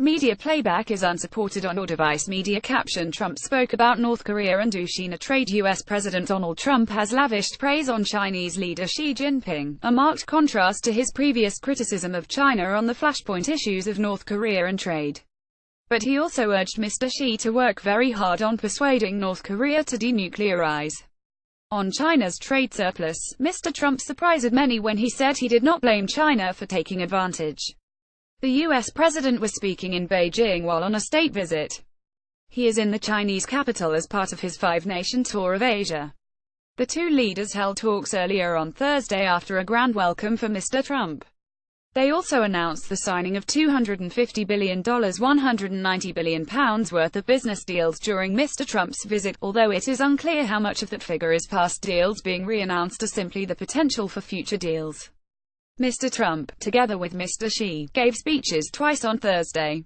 Media playback is unsupported on your device. Media caption: Trump spoke about North Korea and China trade. U.S. President Donald Trump has lavished praise on Chinese leader Xi Jinping, a marked contrast to his previous criticism of China on the flashpoint issues of North Korea and trade. But he also urged Mr. Xi to work very hard on persuading North Korea to denuclearize. On China's trade surplus, Mr. Trump surprised many when he said he did not blame China for taking advantage. The U.S. president was speaking in Beijing while on a state visit. He is in the Chinese capital as part of his five-nation tour of Asia. The two leaders held talks earlier on Thursday after a grand welcome for Mr. Trump. They also announced the signing of $250 billion, £190 billion worth of business deals during Mr. Trump's visit, although it is unclear how much of that figure is past deals being re-announced or simply the potential for future deals. Mr. Trump, together with Mr. Xi, gave speeches twice on Thursday.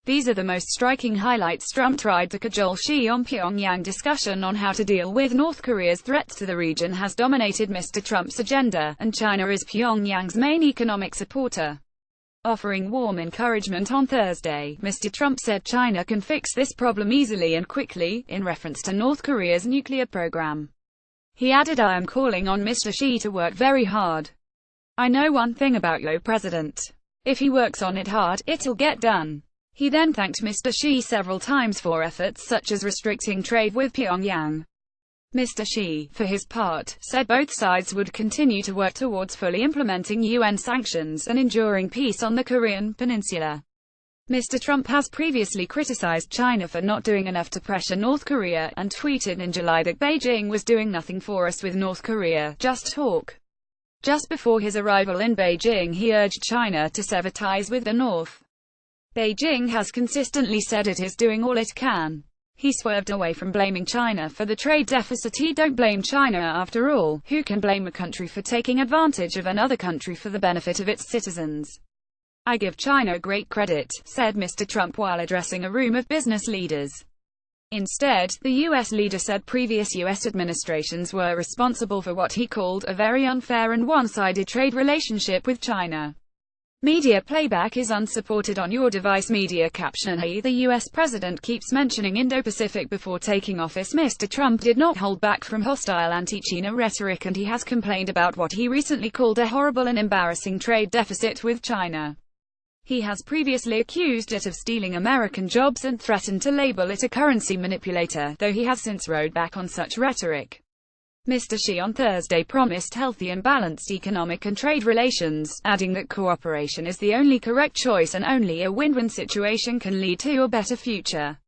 These are the most striking highlights. Trump tried to cajole Xi on Pyongyang. Discussion on how to deal with North Korea's threats to the region has dominated Mr. Trump's agenda, and China is Pyongyang's main economic supporter. Offering warm encouragement on Thursday, Mr. Trump said China can fix this problem easily and quickly, in reference to North Korea's nuclear program. He added, "I am calling on Mr. Xi to work very hard. I know one thing about your president. If he works on it hard, it'll get done." He then thanked Mr. Xi several times for efforts such as restricting trade with Pyongyang. Mr. Xi, for his part, said both sides would continue to work towards fully implementing UN sanctions and enduring peace on the Korean peninsula. Mr. Trump has previously criticized China for not doing enough to pressure North Korea, and tweeted in July that Beijing was doing nothing for us with North Korea, just talk. Just before his arrival in Beijing, he urged China to sever ties with the North. Beijing has consistently said it is doing all it can. He swerved away from blaming China for the trade deficit. "He don't blame China after all. Who can blame a country for taking advantage of another country for the benefit of its citizens? I give China great credit," said Mr. Trump while addressing a room of business leaders. Instead, the U.S. leader said previous U.S. administrations were responsible for what he called a very unfair and one-sided trade relationship with China. Media playback is unsupported on your device. Media caption: The U.S. president keeps mentioning Indo-Pacific before taking office. Mr. Trump did not hold back from hostile anti-China rhetoric, and he has complained about what he recently called a horrible and embarrassing trade deficit with China. He has previously accused it of stealing American jobs and threatened to label it a currency manipulator, though he has since rowed back on such rhetoric. Mr. Xi on Thursday promised healthy and balanced economic and trade relations, adding that cooperation is the only correct choice and only a win-win situation can lead to a better future.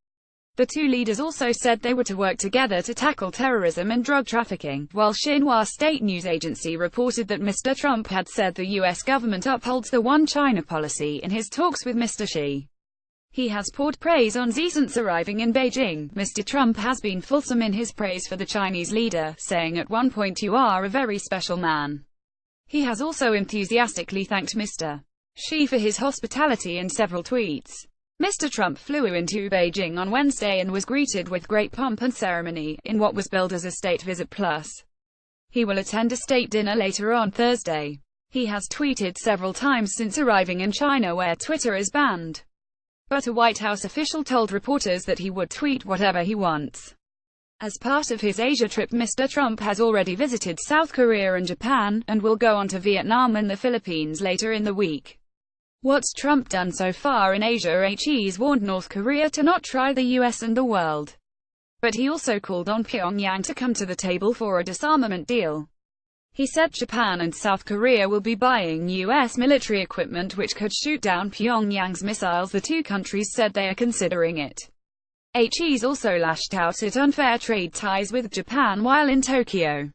The two leaders also said they were to work together to tackle terrorism and drug trafficking, while Xinhua state news agency reported that Mr. Trump had said the U.S. government upholds the One China policy in his talks with Mr. Xi. He has poured praise on Xi since arriving in Beijing. Mr. Trump has been fulsome in his praise for the Chinese leader, saying at one point, "You are a very special man." He has also enthusiastically thanked Mr. Xi for his hospitality in several tweets. Mr. Trump flew into Beijing on Wednesday and was greeted with great pomp and ceremony, in what was billed as a state visit plus. He will attend a state dinner later on Thursday. He has tweeted several times since arriving in China, where Twitter is banned. But a White House official told reporters that he would tweet whatever he wants. As part of his Asia trip, Mr. Trump has already visited South Korea and Japan, and will go on to Vietnam and the Philippines later in the week. What's Trump done so far in Asia? He's warned North Korea to not try the US and the world. But he also called on Pyongyang to come to the table for a disarmament deal. He said Japan and South Korea will be buying US military equipment which could shoot down Pyongyang's missiles. The two countries said they are considering it. He's also lashed out at unfair trade ties with Japan while in Tokyo.